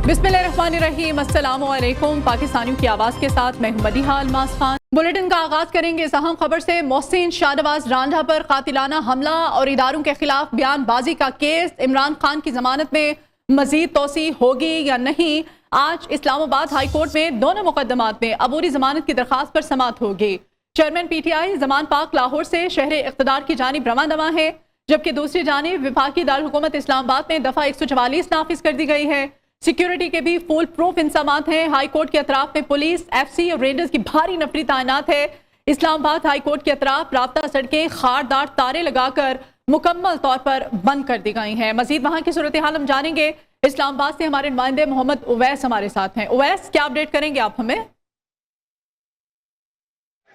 बिस्मिल्लाहिर्रहमानिर्रहीम, अस्सलामु अलैकुम। पाकिस्तानियों की आवाज़ के साथ मैं हूं मदीहा अलमास खान। बुलेटिन का आगाज करेंगे इस अहम खबर से। मोहसिन शाहनवाज रांझा पर कातिलाना हमला और इदारों के खिलाफ बयानबाजी का केस, इमरान खान की जमानत में मजीद तोसी होगी या नहीं? आज इस्लामाबाद हाई कोर्ट में दोनों मुकदमात में अबूरी जमानत की दरखास्त पर समाअत होगी। चेयरमैन PTI ज़मान पाक लाहौर से शहर इक़्तिदार की जानिब रवां दवा है, जबकि दूसरी जानिब विफाकी दारुल हुकूमत इस्लामाबाद में दफ़ा 144 नाफिज कर दी गई है। सिक्योरिटी के भी फुल प्रूफ इंतजामात हैं। हाई कोर्ट के अतराफ में पुलिस, FC और रेंजर्स की भारी नफरी तैनात है। इस्लामाबाद हाई कोर्ट के अतराफ राब्ता सड़कें खारदार तारे लगाकर मुकम्मल तौर पर बंद कर दी गई हैं। मजीद वहां की सूरत हाल हम जानेंगे। इस्लामाबाद से हमारे नुमाइंदे मोहम्मद उवैस हमारे साथ हैं। उवैस, क्या अपडेट करेंगे आप हमें?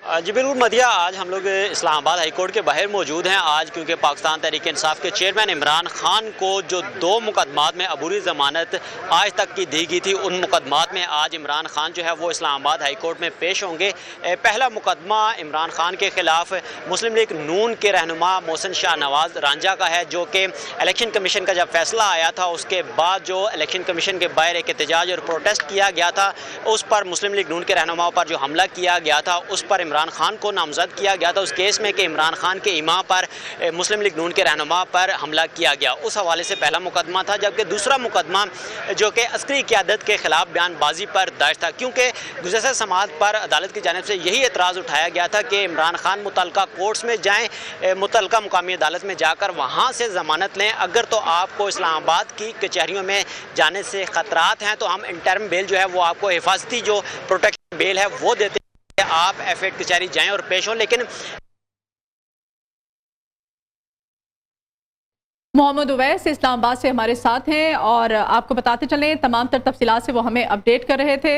जी बिल्कुल मदिया, आज हम लोग इस्लामाबाद हाई कोर्ट के बाहर मौजूद हैं। आज क्योंकि पाकिस्तान तहरीक इंसाफ के चेयरमैन इमरान खान को जो 2 मुकदमात में अबूरी ज़मानत आज तक की दी गई थी, उन मुकदमात में आज इमरान खान जो है वो इस्लामाबाद हाई कोर्ट में पेश होंगे। पहला मुकदमा इमरान खान के खिलाफ मुस्लिम लीग नून के रहनुमा मोहसिन शाहनवाज रांझा का है, जो कि इलेक्शन कमीशन का जब फैसला आया था उसके बाद जो इलेक्शन कमीशन के बाहर एक एहतजाज और प्रोटेस्ट किया गया था, उस पर मुस्लिम लीग नून के रहनुमाओं पर जो हमला किया गया था, उस पर इमरान खान को नामजद किया गया था उस केस में कि इमरान खान के इमाम पर मुस्लिम लीग नून के रहनुमा पर हमला किया गया। उस हवाले से पहला मुकदमा था। जबकि दूसरा मुकदमा जो कि अस्करी क़यादत के खिलाफ बयानबाजी पर दर्ज था, क्योंकि गुज़श्ता समाअत पर अदालत की जानिब से यही एतराज़ उठाया गया था कि इमरान खान मुतल्लिका कोर्ट्स में जाएँ, मुतल्लिका मुकामी अदालत में जाकर वहाँ से ज़मानत लें। अगर तो आपको इस्लामाबाद की कचहरियों में जाने से ख़तरात हैं तो हम इंटर्म बेल जो है वो आपको हिफाजती जो प्रोटेक्शन बेल है वो देते हैं, आप F8 कचहरी जाएं और पेश हों। लेकिन मोहम्मद उवैस इस्लामाबाद से हमारे साथ हैं और आपको बताते चलें तमाम तर तफसीलात से वो हमें अपडेट कर रहे थे।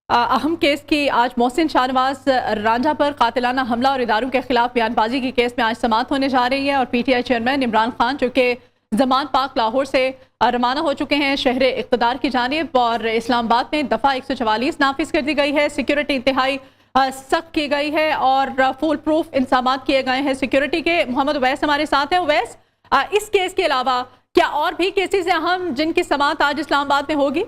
अहम केस की आज मोहसिन शाहनवाज रांझा पर कातिलाना हमला और इदारों के खिलाफ बयानबाजी के केस में आज समाअत होने जा रही है और PTI चेयरमैन इमरान खान जो कि ज़मान पाक लाहौर से रवाना हो चुके हैं शहर इक़्तिदार की जानिब, और इस्लामाबाद में दफ़ा 144 नाफिज कर दी गई है। सिक्योरिटी इंतहाई सख्त की गई है और फुल प्रूफ इंतजाम किए गए हैं सिक्योरिटी के। मोहम्मद उवैस हमारे साथ हैं। उवैस, इस केस के अलावा क्या और भी केसेस हैं अहम जिनकी समाअत आज इस्लामाबाद में होगी?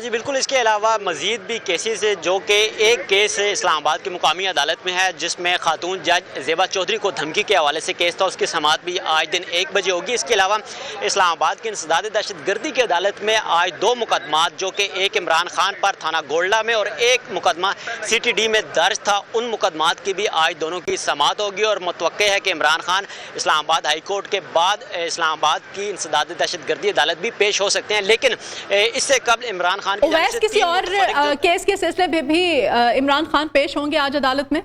जी बिल्कुल, इसके अलावा मज़ीद भी केसेस है, जो कि एक केस इस्लामाबाद की मुकामी अदालत में है जिसमें खातून जज ज़ेबा चौधरी को धमकी के हवाले से केस था, उसकी समाअत भी आज दिन 1 बजे होगी। इसके अलावा इस्लामाबाद की इंसदाद दहशतगर्दी की अदालत में आज 2 मुकदमात, जो कि एक इमरान खान पर थाना गोल्डा में और एक मुकदमा CTD में दर्ज था, उन मुकदमात की भी आज दोनों की समाअत होगी। और मुतवक्के है कि इमरान खान इस्लामाबाद हाई कोर्ट के बाद इस्लामाबाद की इंसदाद दहशतगर्दी अदालत भी पेश हो सकते हैं। लेकिन इससे कबल इमरान खान किसी और केस के सिलसिले में भी इमरान खान पेश होंगे आज अदालत में?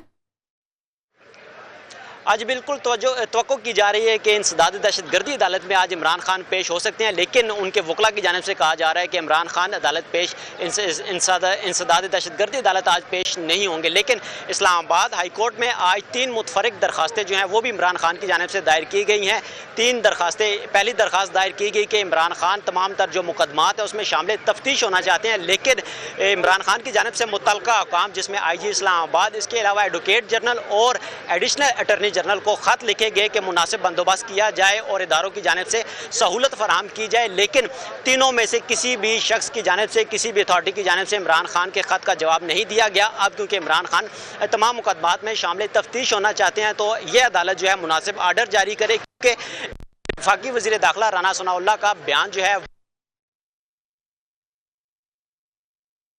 आज बिल्कुल तवक्को की जा रही है कि इंसदाद दहशतगर्दी अदालत में आज इमरान खान पेश हो सकते हैं, लेकिन उनके वकला की जानिब से कहा जा रहा है कि इमरान खान अदालत पेश इंसदाद दहशतगर्दी अदालत आज पेश नहीं होंगे। लेकिन इस्लामाबाद हाई कोर्ट में आज 3 मुतफरिक दरखास्तें जो हैं वो भी इमरान खान की जानिब से दायर की गई हैं। 3 दरखास्तें, पहली दरखास्त दायर की गई कि इमरान खान तमाम तर जो मुकदमात है उसमें शामिल तफ्तीश होना चाहते हैं, लेकिन इमरान खान की जानिब से मुतल्लिका अहकाम जिसमें IG इस्लामाबाद, इसके अलावा एडवोकेट जनरल और एडिशनल अटॉर्नी जनरल को खत लिखे गए कि मुनासिब बंदोबस्त किया जाए और इदारों की जानिब से सहूलत फराहम की जाए। लेकिन तीनों में से किसी भी शख्स की जानिब से, किसी भी अथॉरिटी की जानिब से इमरान खान के खत का जवाब नहीं दिया गया। अब क्योंकि इमरान खान तमाम मुकदमात में शामिल तफ्तीश होना चाहते हैं तो यह अदालत जो है मुनासिब आर्डर जारी करे, क्योंकि वफाकी वज़ीर दाखिला राना सनाउल्लाह का बयान जो है।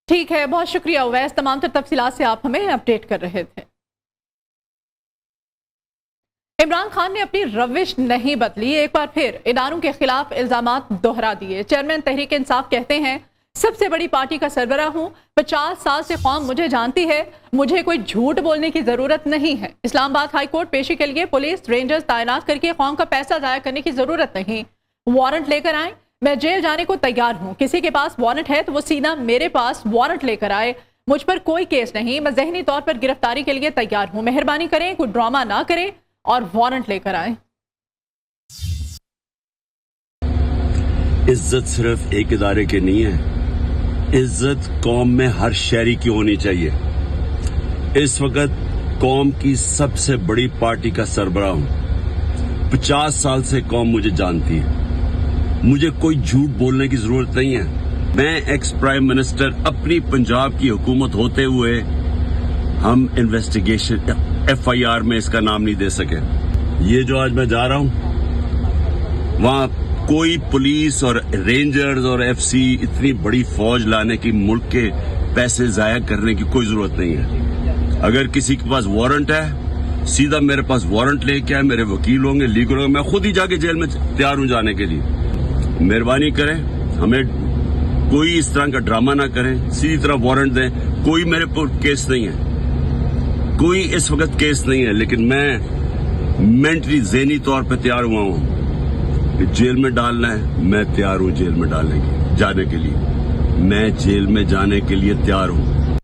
ठीक है, बहुत शुक्रिया उवैस, तमाम तर तफसीलात से आप हमें अपडेट कर रहे थे। इमरान खान ने अपनी रविश नहीं बदली, एक बार फिर इदारों के खिलाफ इल्जामात दोहरा दिए। चेयरमैन तहरीक इंसाफ कहते हैं सबसे बड़ी पार्टी का सरबराह हूँ, 50 साल से कौम मुझे जानती है, मुझे कोई झूठ बोलने की जरूरत नहीं है। इस्लामाबाद हाई कोर्ट पेशी के लिए पुलिस रेंजर्स तैनात करके कौम का पैसा जाया करने की जरूरत नहीं। वारंट लेकर आए, मैं जेल जाने को तैयार हूँ। किसी के पास वारंट है तो वो सीधा मेरे पास वारंट लेकर आए, मुझ पर कोई केस नहीं, मैं ज़हनी तौर पर गिरफ्तारी के लिए तैयार हूँ। मेहरबानी करें, कोई ड्रामा ना करें और वारंट लेकर आए। इज्जत सिर्फ एक इदारे की नहीं है, इज्जत कौम में हर शहरी की होनी चाहिए। इस वक्त कौम की सबसे बड़ी पार्टी का सरबराह हूं। 50 साल से कौम मुझे जानती है। मुझे कोई झूठ बोलने की जरूरत नहीं है। मैं एक्स प्राइम मिनिस्टर, अपनी पंजाब की हुकूमत होते हुए हम इन्वेस्टिगेशन FIR में इसका नाम नहीं दे सके। ये जो आज मैं जा रहा हूं, वहां कोई पुलिस और रेंजर्स और FC इतनी बड़ी फौज लाने की, मुल्क के पैसे जाया करने की कोई जरूरत नहीं है। अगर किसी के पास वारंट है, सीधा मेरे पास वारंट लेके आए, मेरे वकील होंगे, लीगल होंगे, मैं खुद ही जाके जेल में तैयार हूं जाने के लिए। मेहरबानी करें, हमें कोई इस तरह का ड्रामा ना करें, सीधी तरह वारंट दें। कोई मेरे पर केस नहीं है, कोई इस वक्त केस नहीं है, लेकिन मैं मेंटली ज़हनी तौर पे तैयार हुआ हूं कि जेल में डालना है, मैं तैयार हूं जेल में जाने के लिए। मैं जेल में जाने के लिए तैयार हूं।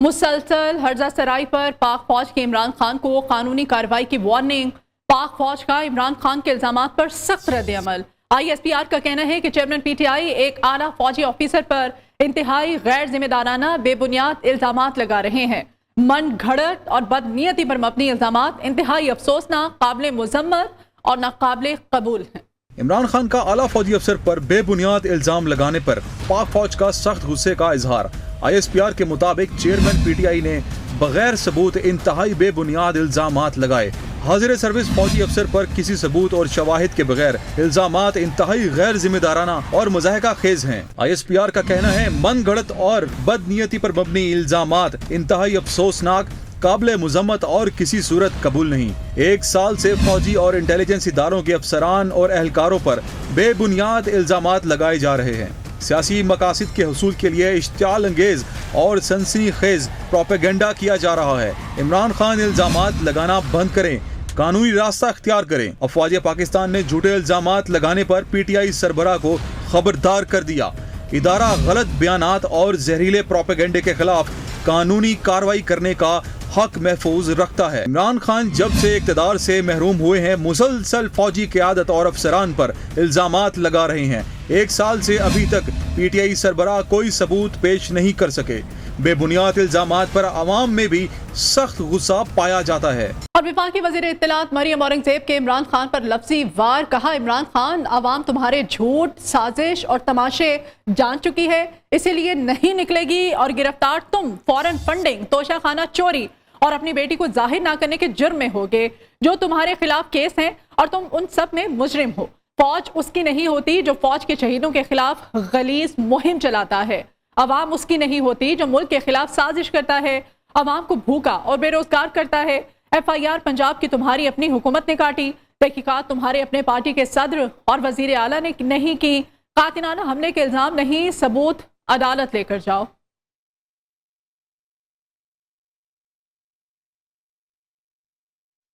मुसलसल हर्जा सराई पर पाक फौज के इमरान खान को कानूनी कार्रवाई की वार्निंग। पाक फौज का इमरान खान के इल्जामात पर सख्त रद्द-ए-अमल। ISPR का कहना है कि चेयरमैन PTI एक आला फौजी ऑफिसर पर इंतहाई गैर जिम्मेदाराना बेबुनियाद इल्जामात लगा रहे हैं। मन घड़त और बदनीयती पर मबनी इल्जामात इंतहाई अफसोसनाक, काबिल मुजम्मत और नाकाबिल कबूल हैं। इमरान खान का आला फौजी अफसर पर बेबुनियाद इल्जाम लगाने पर पाक फौज का सख्त गुस्से का इजहार। ISPR के मुताबिक चेयरमैन PTI ने बगैर सबूत इंतहाई बेबुनियाद इल्जामात लगाए। हाजिर सर्विस फौजी अफसर पर किसी सबूत और शवाहिद के बगैर इल्जामात इंतहाई गैर जिम्मेदाराना और मुज़ाहिका खेज हैं। ISPR का कहना है मन गढ़त और बदनीयती पर मबनी इल्जामात इंतहाई अफसोसनाक, काबिल मुजम्मत और किसी सूरत कबूल नहीं। 1 साल से फौजी और इंटेलिजेंस इदारों के अफसरान और एहलकारों पर बेबुनियाद इल्जामात लगाए जा रहे हैं। सियासी मकासद के हसूल के लिए इश्तियाल अंगेज और सनसनीखेज प्रोपेगेंडा किया जा रहा है। इमरान खान इल्जामात लगाना बंद करें, कानूनी रास्ता अख्तियार करें। अफवाज पाकिस्तान ने झूठे इल्जामात लगाने पर PTI सरबराह को खबरदार कर दिया। इदारा गलत बयानात और जहरीले प्रोपेगेंडे के खिलाफ कानूनी कार्रवाई करने का हक महफूज रखता है। इमरान खान जब से इक़्तिदार से महरूम हुए हैं, मुसलसल फौजी क़यादत और अफसरान पर इल्जामात लगा रहे हैं। 1 साल से अभी तक PTI सरबराह कोई सबूत पेश नहीं कर सके। बेबुनियाद इल्जामात पर अवाम में भी सख्त गुस्सा पाया जाता है। और वफाकी वज़ीर इत्तलात मरियम औरंगज़ेब के इमरान खान पर लफ्ज़ी वार। कहा, इमरान खान अवाम तुम्हारे झूठ, साजिश और तमाशे जान चुकी है, इसीलिए नहीं निकलेगी और गिरफ्तार तुम फौरन फंडिंग, तोशाखाना चोरी और अपनी बेटी को जाहिर ना करने के जुर्म में होगे जो तुम्हारे खिलाफ केस हैं और तुम उन सब में मुजरिम हो। फौज उसकी नहीं होती जो फौज के शहीदों के खिलाफ गलीज मुहिम चलाता है। अवाम उसकी नहीं होती जो मुल्क के खिलाफ साजिश करता है, अवाम को भूखा और बेरोजगार करता है। FIR पंजाब की तुम्हारी अपनी हुकूमत ने काटी, तहकीकात तुम्हारे अपने पार्टी के सदर और वजीर आला ने नहीं की। कातिलाना हमले के इल्जाम नहीं, सबूत अदालत लेकर जाओ।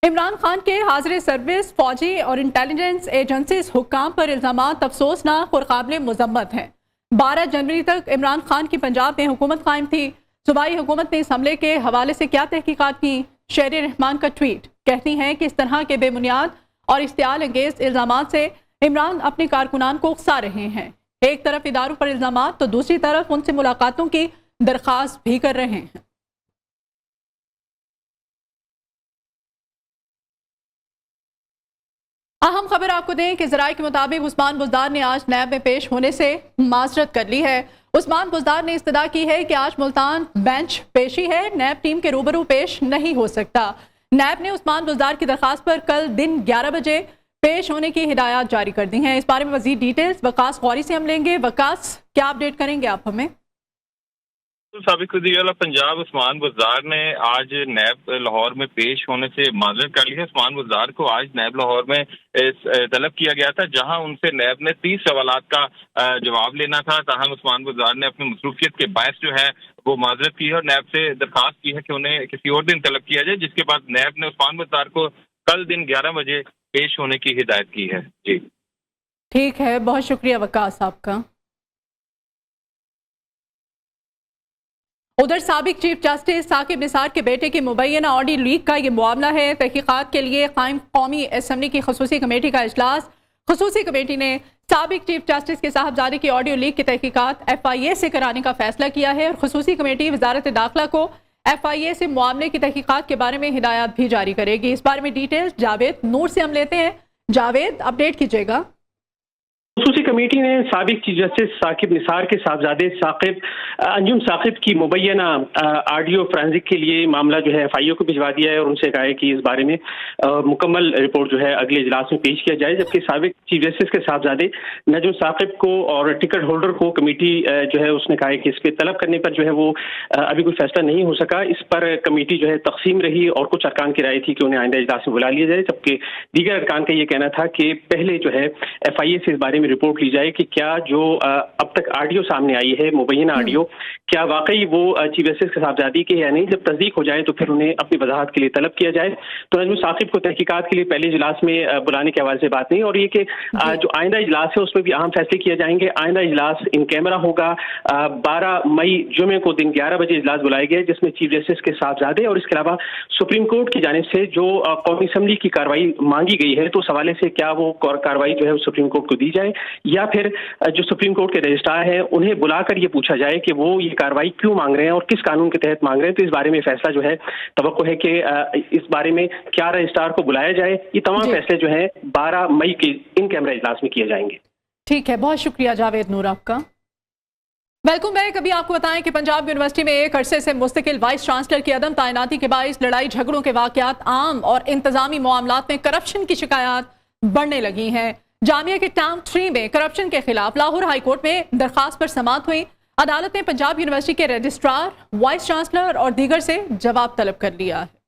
इमरान खान के हाजिर सर्विस फौजी और इंटेलिजेंस एजेंसीज हुक्काम पर इल्जामात अफसोसनाक और काबिल मुजम्मत हैं। 12 जनवरी तक इमरान खान की पंजाब में हुकूमत कायम थी। सूबाई हुकूमत ने इस हमले के हवाले से क्या तहकीकात की? शेर रहमान का ट्वीट कहती हैं कि इस तरह के बेबुनियाद और इश्तियाल अंगेज इल्जामात से इमरान अपने कारकुनान को उकसा रहे हैं। एक तरफ इदारों पर इल्जामात तो दूसरी तरफ उनसे मुलाकातों की दरख्वास्त भी कर रहे हैं। अहम खबर आपको दें कि ज़राए के मुताबिक उस्मान बुज़दार ने आज नैब में पेश होने से माजरत कर ली है। उस्मान बुज़दार ने इस्तदा की है कि आज मुल्तान बेंच पेशी है, नैब टीम के रूबरू पेश नहीं हो सकता। नैब ने उस्मान बुज़दार की दरखास्त पर कल दिन 11 बजे पेश होने की हिदायत जारी कर दी हैं। इस बारे में मज़ीद डिटेल्स वकास गौरी से हम लेंगे। वकास, क्या अपडेट करेंगे आप हमें? साबिक वज़ीर आला पंजाब उस्मान बुज़दार ने आज नैब लाहौर में पेश होने से माजरत कर ली है। उस्मान बुज़दार को आज नैब लाहौर में तलब किया गया था, जहां उनसे नैब ने 30 सवालात का जवाब लेना था। ताहम उस्मान बुज़दार ने अपनी मसरूफियत के बायस जो है वो माजरत की है और नैब से दरखास्त की है कि उन्हें किसी और दिन तलब किया जाए, जिसके बाद नैब ने उस्मान बुज़दार को कल दिन 11 बजे पेश होने की हिदायत की है। जी ठीक है, बहुत शुक्रिया वकास आपका। उधर साबिक चीफ जस्टिस साकिब निसार के बेटे के मुबैना ऑडियो लीक का ये मामला है। तहकीकात के लिए कायम कौमी असम्बली की खसूसी कमेटी का इजलास। खसूसी कमेटी ने साबिक चीफ जस्टिस के साहबजादे की ऑडियो लीक की तहकीकात FIA से कराने का फैसला किया है और खसूसी कमेटी वजारत दाखिला को FIA से मामले की तहकीकात के बारे में हिदायत भी जारी करेगी। इस बारे में डिटेल्स जावेद नूर से हम लेते हैं। जावेद, अपडेट कीजिएगा। خصوصی کمیٹی نے سابق چیف جسٹس ثاقب نثار کے صاحبزادے انجم ثاقب کی مبینہ آڈیو فرانزک کے لیے معاملہ جو ہے FIO کو بھجوا دیا ہے اور ان سے کہا ہے کہ اس بارے میں مکمل رپورٹ جو ہے اگلے اجلاس میں پیش کیا جائے، جبکہ سابق چیف جسٹس کے صاحبزادے نجم ثاقب کو اور ٹکٹ ہولڈر کو کمیٹی جو ہے اس نے کہا ہے کہ اس پہ طلب کرنے پر جو ہے وہ ابھی کوئی فیصلہ نہیں ہو سکا۔ اس پر کمیٹی جو ہے تقسیم رہی اور کچھ ارکان کی رائے تھی کہ انہیں آئندہ اجلاس میں بلا لیا جائے، جبکہ دیگر ارکان کا یہ کہنا تھا کہ پہلے جو ہے FIA سے اس بارے میں رپورٹ لی جائے کہ کیا جو اب تک آڈیو سامنے آئی ہے، مبینہ آڈیو، کیا واقعی وہ چیف جسٹس کے صاحبزادی کے یا نہیں۔ جب تصدیق ہو جائے تو پھر انہیں اپنی وضاحت کے لیے طلب کیا جائے۔ تو نجم ثاقب کو تحقیقات کے لیے پہلے اجلاس میں بلانے کے حوالے سے بات نہیں، اور یہ کہ جو آئندہ اجلاس ہے اس میں بھی اہم فیصلے کیے جائیں گے۔ آئندہ اجلاس ان کیمرہ ہوگا، 12 مئی جمعے کو دن 11 بجے اجلاس بلائے گئے، جس میں چیف جسٹس کے صاحبزادے اور اس کے علاوہ سپریم کورٹ کی جانب سے جو قومی اسمبلی کی کارروائی مانگی گئی ہے، تو اس حوالے سے کیا وہ کارروائی جو ہے سپریم کورٹ کو دی جائے، یا پھر جو سپریم کورٹ کے رجسٹرار ہیں انہیں بلا کر یہ پوچھا جائے کہ وہ یہ کارروائی کیوں مانگ رہے ہیں اور کس قانون کے تحت مانگ رہے ہیں۔ تو اس بارے میں فیصلہ جو ہے توقع ہے کہ اس بارے میں کیا رجسٹرار کو بلایا جائے۔ یہ تمام فیصلے جو ہیں 12 مئی کے ان کیمرہ اجلاس میں کیے جائیں گے۔ ٹھیک ہے، بہت شکریہ جاوید نور آپ کا۔ Welcome back. ابھی آپ کو بتائیں کہ پنجاب یونیورسٹی میں ایک عرصے سے مستقل وائس چانسلر کی عدم تعیناتی کے باعث لڑائی جھگڑوں کے واقعات عام اور انتظامی معاملات میں کرپشن کی شکایات بڑھنے لگی ہیں۔ جامعہ کے ٹرم 3 میں کرپشن کے خلاف لاہور ہائی کورٹ میں درخواست پر سماعت ہوئی۔ عدالت نے پنجاب یونیورسٹی کے رجسٹرار، وائس چانسلر اور دیگر سے جواب طلب کر لیا ہے۔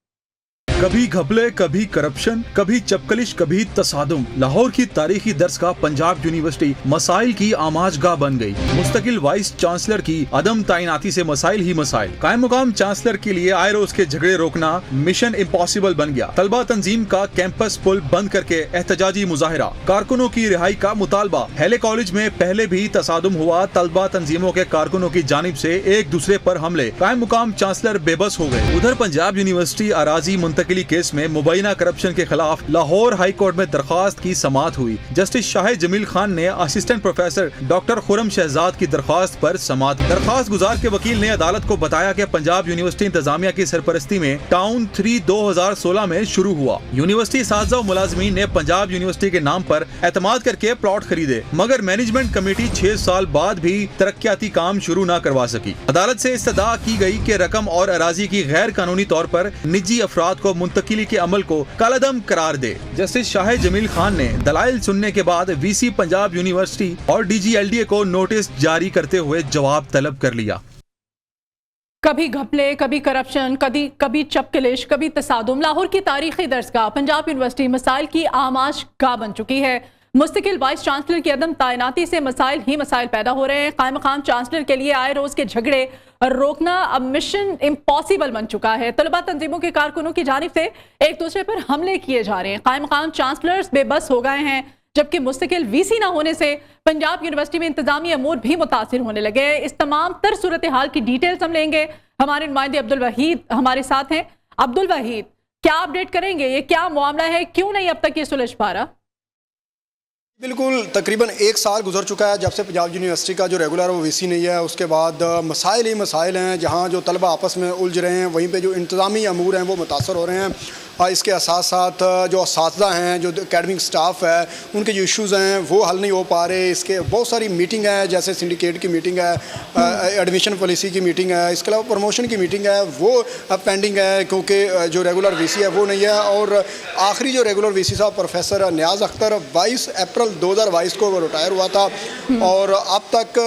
کبھی گھپلے، کبھی کرپشن، کبھی چپکلش، کبھی تصادم، لاہور کی تاریخی درسگاہ پنجاب یونیورسٹی مسائل کی آماج گاہ بن گئی۔ مستقل وائس چانسلر کی عدم تعیناتی سے مسائل ہی مسائل۔ قائم مقام چانسلر کے لیے آئے روز کے جھگڑے روکنا مشن امپاسبل بن گیا۔ طلبہ تنظیم کا کیمپس پل بند کر کے احتجاجی مظاہرہ، کارکنوں کی رہائی کا مطالبہ۔ ہیلے کالج میں پہلے بھی تصادم ہوا، طلبہ تنظیموں کے کارکنوں کی جانب سے ایک دوسرے پر حملے، قائم مقام چانسلر بے بس ہو گئے۔ ادھر پنجاب یونیورسٹی اراضی منتقلی کیس میں مبینہ کرپشن کے خلاف لاہور ہائی کورٹ میں درخواست کی سماعت ہوئی۔ جسٹس شاہ جمیل خان نے اسسٹنٹ پروفیسر ڈاکٹر خرم شہزاد کی درخواست پر سماعت۔ درخواست گزار کے وکیل نے عدالت کو بتایا کہ پنجاب یونیورسٹی انتظامیہ کی سرپرستی میں ٹاؤن 3 2016 میں شروع ہوا۔ یونیورسٹی اساتذہ و ملازمین نے پنجاب یونیورسٹی کے نام پر اعتماد کر کے پلاٹ خریدے، مگر مینجمنٹ کمیٹی 6 سال بعد بھی ترقیاتی کام شروع نہ کروا سکی۔ عدالت سے استدعا کی گئی کہ رقم اور اراضی کی غیر قانونی طور پر نجی افراد کو منتقلی کے عمل کو کالعدم قرار دے۔ جسٹس شاہ جمیل خان نے دلائل سننے کے بعد VC پنجاب یونیورسٹی اور DG LDA کو نوٹس جاری کرتے ہوئے جواب طلب کر لیا۔ کبھی گھپلے، کبھی کرپشن، کبھی چپکلش، کبھی تصادم، لاہور کی تاریخی درسگاہ پنجاب یونیورسٹی مسائل کی آماج گاہ بن چکی ہے۔ مستقل وائس چانسلر کی عدم تعیناتی سے مسائل ہی مسائل پیدا ہو رہے ہیں۔ قائم مقام چانسلر کے لیے آئے روز کے جھگڑے روکنا اب مشن امپاسبل بن چکا ہے۔ طلبہ تنظیموں کے کارکنوں کی جانب سے ایک دوسرے پر حملے کیے جا رہے ہیں۔ قائم مقام چانسلرز بے بس ہو گئے ہیں، جبکہ مستقل VC نہ ہونے سے پنجاب یونیورسٹی میں انتظامی امور بھی متاثر ہونے لگے۔ اس تمام تر صورتحال کی ڈیٹیلز ہم لیں گے۔ ہمارے نمائندے عبدالوحید ہمارے ساتھ ہیں۔ عبدالوحید، کیا اپڈیٹ کریں گے؟ یہ کیا معاملہ ہے؟ کیوں نہیں اب تک یہ سلجھ پا رہا؟ بالکل، تقریباً 1 سال گزر چکا ہے جب سے پنجاب یونیورسٹی کا جو ریگولر وہ VC نہیں ہے۔ اس کے بعد مسائل ہی مسائل ہیں، جہاں جو طلبہ آپس میں الجھ رہے ہیں، وہیں پہ جو انتظامی امور ہیں وہ متاثر ہو رہے ہیں۔ اس کے ساتھ ساتھ جو اساتذہ ہیں، جو اکیڈمک سٹاف ہے، ان کے جو ایشوز ہیں وہ حل نہیں ہو پا رہے۔ اس کے بہت ساری میٹنگ ہے، جیسے سنڈیکیٹ کی میٹنگ ہے، ایڈمیشن پالیسی کی میٹنگ ہے، اس کے علاوہ پروموشن کی میٹنگ ہے، وہ پینڈنگ ہے کیونکہ جو ریگولر VC ہے وہ نہیں ہے۔ اور آخری جو ریگولر VC صاحب پروفیسر نیاز اختر 22 اپریل 2022 کو وہ ریٹائر ہوا تھا، اور اب تک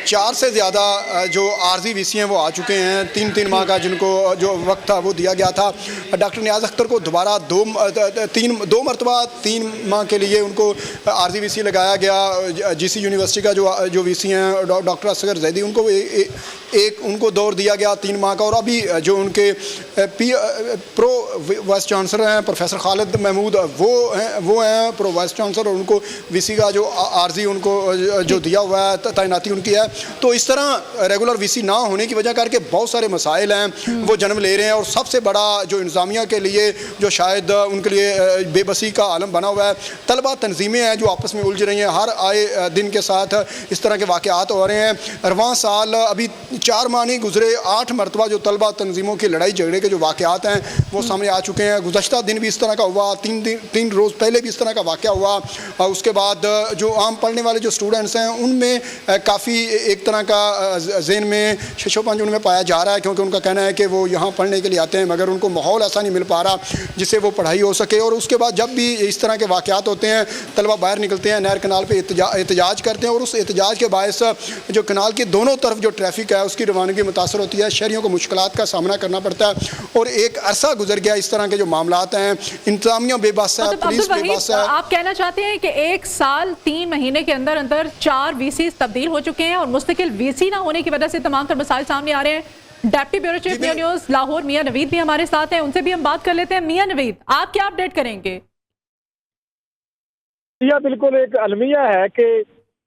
4 سے زیادہ جو عارضی VC ہیں وہ آ چکے ہیں۔ 3 ماہ کا جن کو جو وقت تھا وہ دیا گیا تھا۔ ڈاکٹر نیاز اختر کو دوبارہ 2 مرتبہ 3 ماہ کے لیے ان کو عارضی VC لگایا گیا۔ GC یونیورسٹی کا جو VC ہیں ڈاکٹر اصغر زیدی، ان کو ان کو دور دیا گیا 3 ماہ کا۔ اور ابھی جو ان کے پرو وائس چانسلر ہیں پروفیسر خالد محمود، وہ ہیں پرو وائس چانسلر، اور ان کو VC کا جو عارضی ان کو جو دیا ہوا ہے، تعیناتی ان کی ہے۔ تو اس طرح ریگولر VC نہ ہونے کی وجہ کر کے بہت سارے مسائل ہیں وہ جنم لے رہے ہیں، اور سب سے بڑا جو انتظامیہ کے لیے جو شاید ان کے لیے بے بسی کا عالم بنا ہوا ہے، طلبہ تنظیمیں ہیں جو آپس میں الجھ رہی ہیں۔ ہر آئے دن کے ساتھ اس طرح کے واقعات ہو رہے ہیں۔ رواں سال ابھی 4 माह नहीं गुजरे 8 मरतबा जो तलबा तंजीमों की लड़ाई झगड़े के जो वाक़यात हैं वो सामने आ चुके हैं। गुज़श्ता दिन भी इस तरह का हुआ, 3 रोज़ पहले भी इस तरह का वाक़या हुआ। और उसके बाद जो आम पढ़ने वाले जो स्टूडेंट्स हैं उनमें काफ़ी एक तरह का ज़हन में शशोपंज उनमें पाया जा रहा है, क्योंकि उनका कहना है कि वो यहाँ पढ़ने के लिए आते हैं मगर उनको माहौल ऐसा नहीं मिल पा रहा जिससे वो पढ़ाई हो सके। और उसके बाद जब भी इस तरह के वाक़यात होते हैं तलबा बाहर निकलते हैं, नहर कनाल पर एहतजाज करते हैं और उस एहतजाज के बायस जो कनाल के दोनों तरफ जो ट्रैफिक है उसकी रवानगी मुतासर होती है, शहरियों को मुश्किलात का सामना करना पड़ता है। और एक अरसा गुजर गया इस तरह के जो मामलात हैं, इंतजामिया बेबस है, पुलिस बेबस है। आप कहना चाहते हैं कि 1 साल 3 महीने के अंदर अंदर 4 वीसी तब्दील हो चुके हैं और मुस्तकिल वीसी ना होने की वजह से तमाम तर मसाइल सामने आ रहे हैं। Deputy bureau chief news Lahore मियां नवीद भी हमारे साथ हैं, उनसे भी हम बात कर लेते हैं। मियां नवीद, आप क्या अपडेट करेंगे? यह बिल्कुल एक अलमिया है कि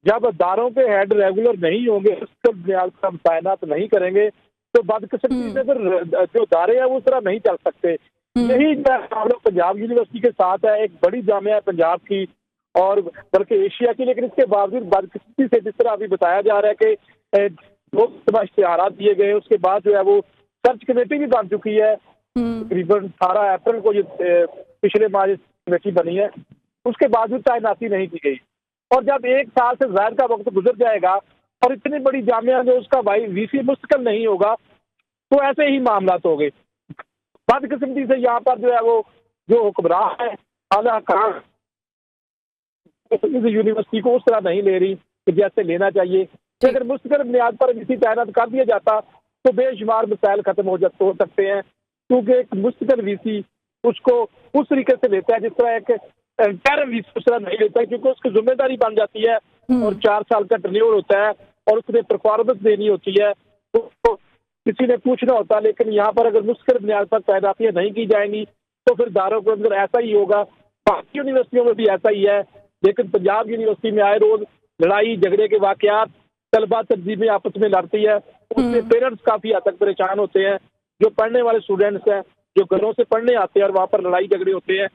जब दारों के हेड रेगुलर नहीं होंगे, उसका तैनात नहीं करेंगे तो बदकिस्मती से फिर जो दारे हैं वो उस तरह नहीं चल सकते। यही मामला पंजाब यूनिवर्सिटी के साथ है, एक बड़ी जामिया है पंजाब की और बल्कि एशिया की, लेकिन इसके बावजूद बदकिस्मती से जिस तरह अभी बताया जा रहा है कि 2 इश्तिहारात दिए गए, उसके बाद जो है वो सर्च कमेटी भी बन चुकी है। तकरीबन 18 अप्रैल को जो पिछले माह कमेटी बनी है, उसके बावजूद तैनाती नहीं की गई। और जब 1 साल से ज्यादा का वक्त गुजर जाएगा और इतनी बड़ी जामिया जो उसका भाई वीसी मुस्तकिल नहीं होगा तो ऐसे ही मामला हो गए। बदकिस्मती से यहाँ पर जो है वो जो हुक्मरान है आला खान यूनिवर्सिटी को उस तरह नहीं ले रही कि जैसे लेना चाहिए। अगर मुस्तकिल बुनियाद पर वीसी तैनात कर दिया जाता तो बेशुमार मसाइल खत्म हो सकते हैं, क्योंकि एक मुस्तकिल वीसी उसको उस तरीके से लेता है जिस तरह एक टेरर वीसी उस तरह नहीं लेता है, क्योंकि उसकी जिम्मेदारी बन जाती है और 4 साल का टर्न्योर होता है और उसने परफॉर्मेंस देनी होती है, तो किसी ने पूछना होता है। लेकिन यहाँ पर अगर मुस्तकिल बुनियाद पर तैनातियाँ नहीं की जाएंगी तो फिर दारों के अंदर ऐसा ही होगा। बाकी यूनिवर्सिटियों में भी ऐसा ही है, लेकिन पंजाब यूनिवर्सिटी में आए रोज लड़ाई झगड़े के वाकयात, तलबा तंजीमें आपस में लड़ती है, उससे पेरेंट्स काफी हद तक परेशान होते हैं। जो पढ़ने वाले स्टूडेंट्स हैं जो घरों से पढ़ने आते हैं और वहाँ पर लड़ाई झगड़े होते हैं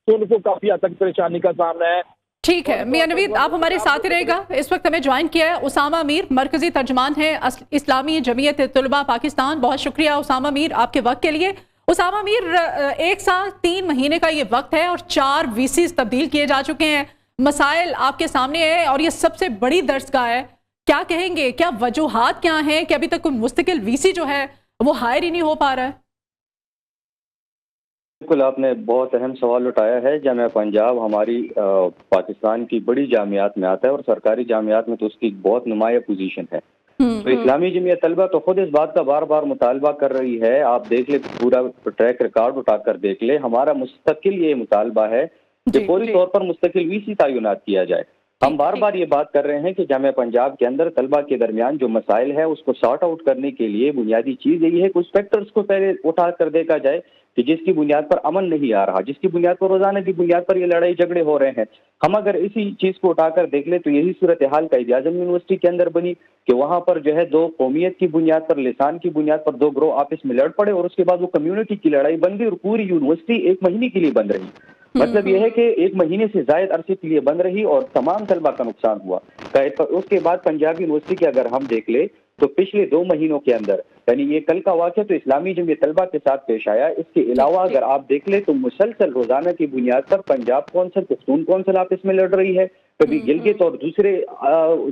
तो उनको काफी हद तक परेशानी का सामना है। ठीक है मियां नवीद, आप हमारे साथ ही रहेगा। इस वक्त हमें ज्वाइन किया है उसामा मीर, मरकजी तर्जमान है इस्लामी जमीयत तुलबा पाकिस्तान। बहुत शुक्रिया उसामा मीर आपके वक्त के लिए। उसामा मीर, 1 साल 3 महीने का ये वक्त है और 4 वीसी तब्दील किए जा चुके हैं, मसाइल आपके सामने है और ये सबसे बड़ी दर्जगाह है। क्या कहेंगे, क्या वजूहात क्या हैं कि अभी तक कोई मुस्तकिल वीसी जो है वो हायर ही नहीं हो पा रहा है? बिल्कुल, आपने बहुत अहम सवाल उठाया है। जामिया पंजाब हमारी पाकिस्तान की बड़ी जामियात में आता है और सरकारी जामियात में तो उसकी बहुत नुमाया पोजीशन है। तो इस्लामी जमीयत तलबा तो खुद इस बात का बार बार मुतालबा कर रही है। आप देख ले, पूरा ट्रैक रिकॉर्ड उठाकर देख ले, हमारा मुस्तकिल ये मुतालबा है कि फौरी तौर पर मुस्तकिल वीसी तयनात किया जाए। हम बार बार ये बात कर रहे हैं कि जामिया पंजाब के अंदर तलबा के दरमियान जो मसाइल है उसको सॉर्ट आउट करने के लिए बुनियादी चीज यही है, कुछ फैक्टर्स को पहले उठा कर देखा जाए कि जिसकी बुनियाद पर अमन नहीं आ रहा, जिसकी बुनियाद पर रोजाना की बुनियाद पर ये लड़ाई झगड़े हो रहे हैं। हम अगर इसी चीज को उठाकर देख ले तो यही सूरत हाल कायद आज़म यूनिवर्सिटी के अंदर बनी कि वहां पर जो है 2 कौमियत की बुनियाद पर, लिसान की बुनियाद पर 2 ग्रोह आपस में लड़ पड़े और उसके बाद वो कम्युनिटी की लड़ाई बन गई और पूरी यूनिवर्सिटी 1 महीने के लिए बंद रही। मतलब यह है कि 1 महीने से ज्यादा अरसे के लिए बंद रही और तमाम तलबा का नुकसान हुआ। उसके बाद पंजाब यूनिवर्सिटी की अगर हम देख ले तो पिछले 2 महीनों के अंदर, यानी ये कल का वाक़या तो इस्लामी जमीयत तलबा के साथ पेश आया। इसके अलावा अगर आप देख ले तो मुसलसल रोजाना की बुनियाद पर पंजाब कौंसिल, पख्तून कौंसिल आपस में लड़ रही है, कभी गिलगित और दूसरे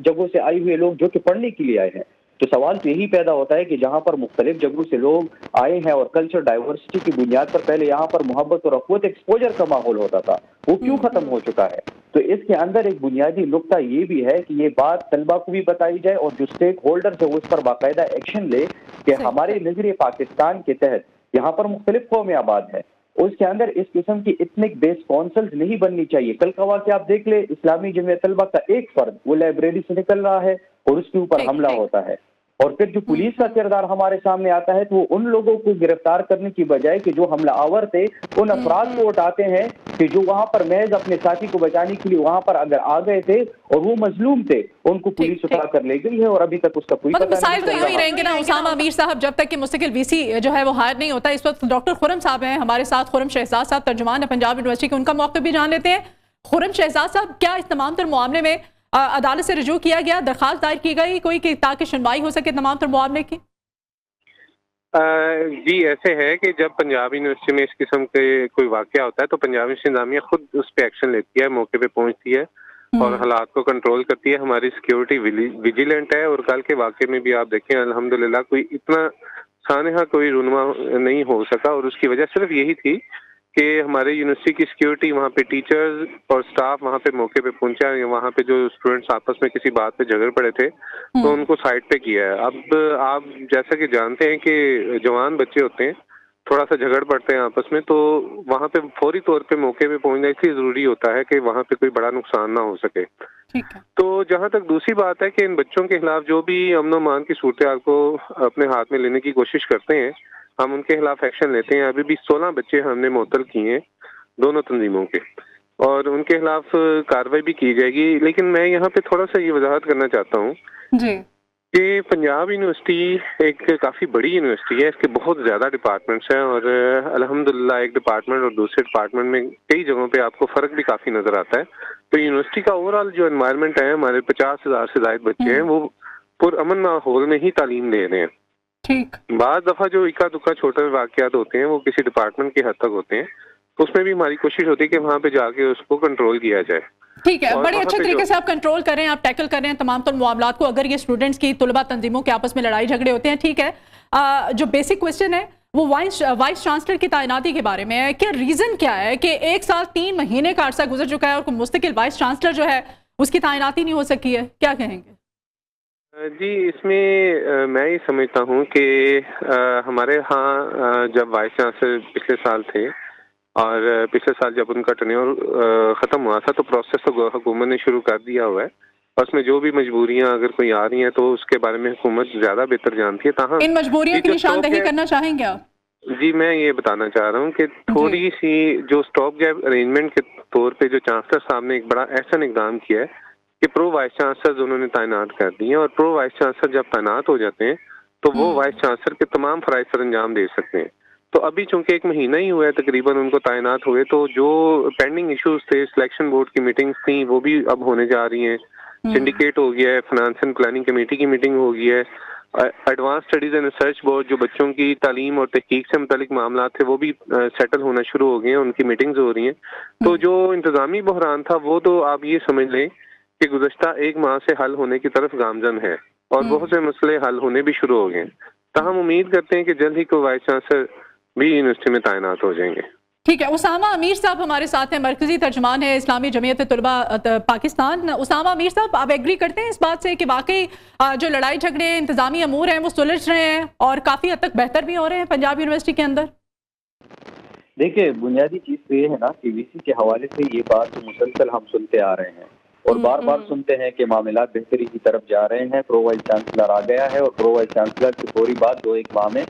जगहों से आए हुए लोग जो कि पढ़ने के लिए आए हैं। तो सवाल तो यही पैदा होता है कि जहाँ पर मुख्तलिफ जगहों से लोग आए हैं और कल्चर डाइवर्सिटी की बुनियाद पर पहले यहाँ पर मोहब्बत और अखवत एक्सपोजर का माहौल होता था, वो क्यों खत्म हो चुका है? तो इसके अंदर एक बुनियादी नुक्ता ये भी है कि ये बात तलबा को भी बताई जाए और जो स्टेक होल्डर है वो इस पर बाकायदा एक्शन ले कि हमारे नजरिए पाकिस्तान के तहत यहाँ पर मुख्तलिफ कौमें आबाद है, उसके अंदर इस किस्म की इथनिक बेस्ड काउंसिल्स नहीं बननी चाहिए। कल का वाक़या आप देख ले, इस्लामी जमीयत तलबा का एक फर्द वो लाइब्रेरी से निकल रहा है और उसके ऊपर हमला होता है और फिर जो पुलिस का किरदार हमारे सामने आता है तो वो उन लोगों को गिरफ्तार करने की बजाय कि जो हमला आवर थे उन अफराद को उठाते हैं कि जो वहां पर महज अपने साथी को बचाने के लिए वहां पर अगर आ गए थे और वो मजलूम थे, उनको पुलिस उठा कर ले गई है और अभी तक उसका कोई मतलब मसाइल तो यूं ही रहेंगे ना उसामा मीर साहब, जब तक कि मुस्तकिल वीसी जो है वो हायर नहीं होता। इस वक्त डॉक्टर खुरम साहब हैं हमारे साथ, खुरम शहजाद साहब तर्जुमान है पंजाब यूनिवर्सिटी के, उनका मौक़िफ़ भी जान लेते हैं। खुरम शहजाद साहब, क्या इस तमाम तर मामले में अदालत से रजू किया गया, दरख्वास्त दायर की गई कोई कि ताकि सुनवाई हो सके तमाम तर मामले की? जी ऐसे है कि जब पंजाब यूनिवर्सिटी में इस किस्म के कोई वाकया होता है तो पंजाब इंतजामिया खुद उस पर एक्शन लेती है, मौके पे पहुंचती है और हालात को कंट्रोल करती है। हमारी सिक्योरिटी विजिलेंट है और कल के वाकये में भी आप देखें अल्हम्दुलिल्लाह कोई इतना सानहा कोई रुनमा नहीं हो सका और उसकी वजह सिर्फ यही थी कि हमारे यूनिवर्सिटी की सिक्योरिटी, वहाँ पे टीचर्स और स्टाफ वहाँ पे मौके पे पहुंचा, वहाँ पे जो स्टूडेंट्स आपस में किसी बात पे झगड़ पड़े थे तो उनको साइड पे किया है। अब आप जैसा कि जानते हैं कि जवान बच्चे होते हैं, थोड़ा सा झगड़ पड़ते हैं आपस में, तो वहाँ पे फौरी तौर पे मौके पे पहुंचना इसलिए जरूरी होता है कि वहाँ पे कोई बड़ा नुकसान ना हो सके। तो जहाँ तक दूसरी बात है कि इन बच्चों के खिलाफ जो भी अमन व अमान की सूरत को अपने हाथ में लेने की कोशिश करते हैं, हम उनके खिलाफ एक्शन लेते हैं। अभी भी 16 बच्चे हमने मुअत्तल किए हैं दोनों तंजीमों के और उनके खिलाफ कार्रवाई भी की जाएगी। लेकिन मैं यहाँ पे थोड़ा सा ये वजाहत करना चाहता हूँ कि पंजाब यूनिवर्सिटी एक काफ़ी बड़ी यूनिवर्सिटी है, इसके बहुत ज़्यादा डिपार्टमेंट्स हैं और अल्हम्दुलिल्लाह एक डिपार्टमेंट और दूसरे डिपार्टमेंट में कई जगहों पे आपको फ़र्क भी काफ़ी नज़र आता है। तो यूनिवर्सिटी का ओवरऑल जो एनवायरनमेंट है, हमारे 50,000 से ज़ायद बच्चे हैं वो पुरअमन माहौल में ही तालीम ले रहे हैं। बाद दफ़ा जो इक्का दुक्का छोटे वाक़यात होते हैं वो किसी डिपार्टमेंट की हद तक होते हैं, तो उसमें भी हमारी कोशिश होती है कि वहाँ पे जाके उसको कंट्रोल किया जाए। ठीक है, बड़े अच्छे तरीके से आप कंट्रोल कर रहे हैं, आप टैकल कर रहे हैं तमाम तर मामलात को। अगर ये स्टूडेंट्स की तुलबा तंजीमों के आपस में लड़ाई झगड़े होते हैं, ठीक है, जो बेसिक क्वेश्चन है वो वाइस चांसलर की तैनाती के बारे में है। क्या रीजन क्या है कि 1 साल 3 महीने का अरसा गुजर चुका है और मुस्तकिल वाइस चांसलर जो है उसकी तैनाती नहीं हो सकी है, क्या कहेंगे? जी इसमें मैं ये समझता हूँ कि हमारे यहाँ जब वाइस चांसलर पिछले साल थे और पिछले साल जब उनका टेन्योर ख़त्म हुआ था तो प्रोसेस तो हुकूमत ने शुरू कर दिया हुआ है। उसमें जो भी मजबूरियां अगर कोई आ रही हैं तो उसके बारे में हुकूमत ज़्यादा बेहतर जानती है। ताहम इन मजबूरियों की निशानदेही करना चाहेंगे आप? जी मैं ये बताना चाह रहा हूँ कि थोड़ी सी जो स्टॉप गैप अरेंजमेंट के तौर पे जो चांसलर साहब ने एक बड़ा ऐसा इकदाम किया है कि प्रो वाइस चांसलर उन्होंने तैनात कर दी हैं और प्रो वाइस चांसलर जब तैनात हो जाते हैं तो वो वाइस चांसलर के तमाम फराइज सर अंजाम दे सकते हैं। तो अभी चूंकि 1 महीना ही हुआ है तकरीबन उनको तैनात हुए, तो जो पेंडिंग इश्यूज थे, सिलेक्शन बोर्ड की मीटिंग्स थी वो भी अब होने जा रही हैं, सिंडिकेट हो गया है, फाइनेंस एंड प्लानिंग कमेटी की मीटिंग हो गई है, advance studies and research board जो बच्चों की तालीम और तहकीक से मुतालिक मामला थे वो भी सेटल होना शुरू हो गए हैं, उनकी मीटिंग्स हो रही हैं। तो जो इंतजामी बहरान था वो तो आप ये समझ लें कि गुज़श्ता 1 माह से हल होने की तरफ गामजन है और बहुत से मसले हल होने भी शुरू हो गए हैं। तो हम उम्मीद करते हैं कि जल्द ही कोई वाइस चांसलर भी यूनिवर्सिटी में तैनात हो जाएंगे। ठीक है, उसामा अमीर साहब हमारे साथ हैं, मरकजी तर्जमान है इस्लामी जमीयत तुलबा पाकिस्तान। उसामा अमीर साहब, आप एग्री करते हैं इस बात से कि वाकई जो लड़ाई झगड़े इंतजामी अमूर हैं वो सुलझ रहे हैं और काफ़ी हद तक बेहतर भी हो रहे हैं पंजाब यूनिवर्सिटी के अंदर? देखिए, बुनियादी चीज़ तो ये है ना कि वीसी के हवाले से ये बात मुसलसल हम सुनते आ रहे हैं और बार बार सुनते हैं कि मामलात बेहतरी की तरफ जा रहे हैं, प्रो वाइस चांसलर आ गया है और प्रो वाइस चांसलर की पूरी बात 2-1 माह में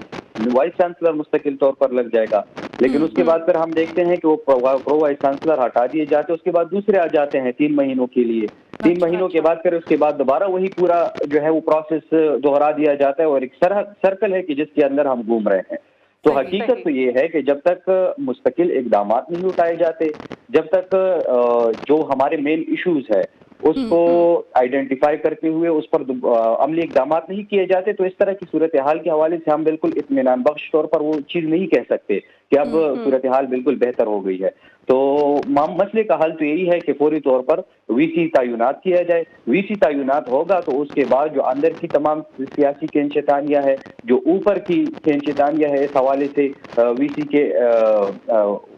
वाइस चांसलर मुस्तकिल तौर पर लग जाएगा। लेकिन उसके बाद फिर हम देखते हैं कि वो प्रो वाइस चांसलर हटा दिए जाते हैं, उसके बाद दूसरे आ जाते हैं 3 महीनों के लिए। 3 महीनों के बाद फिर उसके बाद दोबारा वही पूरा जो है वो प्रोसेस दोहरा दिया जाता है और एक सर्कल है कि जिसके अंदर हम घूम रहे हैं। तो हकीकत तो ये है कि जब तक मुस्तकिल इकदाम नहीं उठाए जाते, जब तक जो हमारे मेन इश्यूज है उसको आइडेंटिफाई करते हुए उस पर अमली इकदाम नहीं किए जाते, तो इस तरह की सूरत हाल के हवाले से हम बिल्कुल इत्मीनान बख्श तौर पर वो चीज़ नहीं कह सकते कि अब सूरत हाल बिल्कुल बेहतर हो गई है। तो मसले का हल तो यही है कि फौरी तौर पर वीसी तैनात किया जाए। वीसी तैनात होगा तो उसके बाद जो अंदर की तमाम सियासी खेंचतानियाँ है, जो ऊपर की खेंचतानियाँ है इस हवाले से वीसी के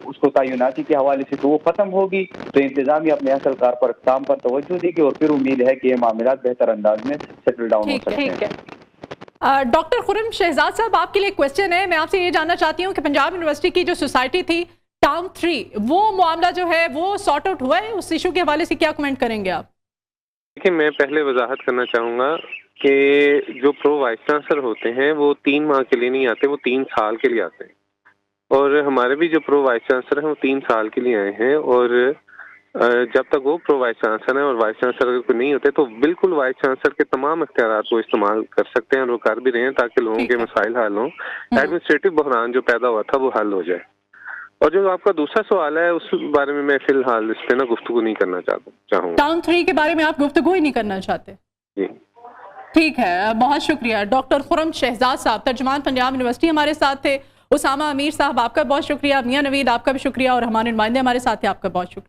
उसको तैनाती के हवाले से तो वो ख़त्म होगी, तो इंतजामिया अपने असल काम पर तवज्जो देगी और फिर उम्मीद है कि ये मामलात बेहतर अंदाज में सेटल डाउन हो सकते हैं। डॉक्टर खुर्रम शहजाद साहब, आपके लिए क्वेश्चन है। मैं आपसे ये जानना चाहती हूँ कि पंजाब यूनिवर्सिटी की जो सोसाइटी थी टाउन 3, वो मामला जो है वो सॉर्ट आउट हुआ है? उस इशू के हवाले से क्या कमेंट करेंगे आप? देखिए, मैं पहले वजाहत करना चाहूँगा कि जो प्रो वाइस चांसलर होते हैं वो 3 माह के लिए नहीं आते, वो 3 साल के लिए आते हैं और हमारे भी जो प्रो वाइस चांसलर हैं वो 3 साल के लिए आए हैं और जब तक वो प्रो वाइस चांसलर हैं और वाइस चांसलर अगर कोई नहीं होते तो बिल्कुल वाइस चांसलर के तमाम इख्तियारात को इस्तेमाल कर सकते हैं और वो कर भी रहे हैं ताकि लोगों के मसाइल हल हों, एडमिनिस्ट्रेटिव बहरान जो पैदा हुआ था वो हल हो जाए। اور جو آپ کا دوسرا سوال ہے اس بارے میں میں فی الحال اس پہ نا گفتگو نہیں کرنا چاہوں گا. ٹاؤن 3 کے بارے میں آپ گفتگو ہی نہیں کرنا چاہتے؟ جی ٹھیک ہے، بہت شکریہ. ڈاکٹر خرم شہزاد صاحب ترجمان پنجاب یونیورسٹی ہمارے ساتھ تھے. اسامہ امیر صاحب آپ کا بہت شکریہ. میاں نوید آپ کا بھی شکریہ، اور ہمارے نمائندے ہمارے ساتھ تھے، آپ کا بہت شکریہ.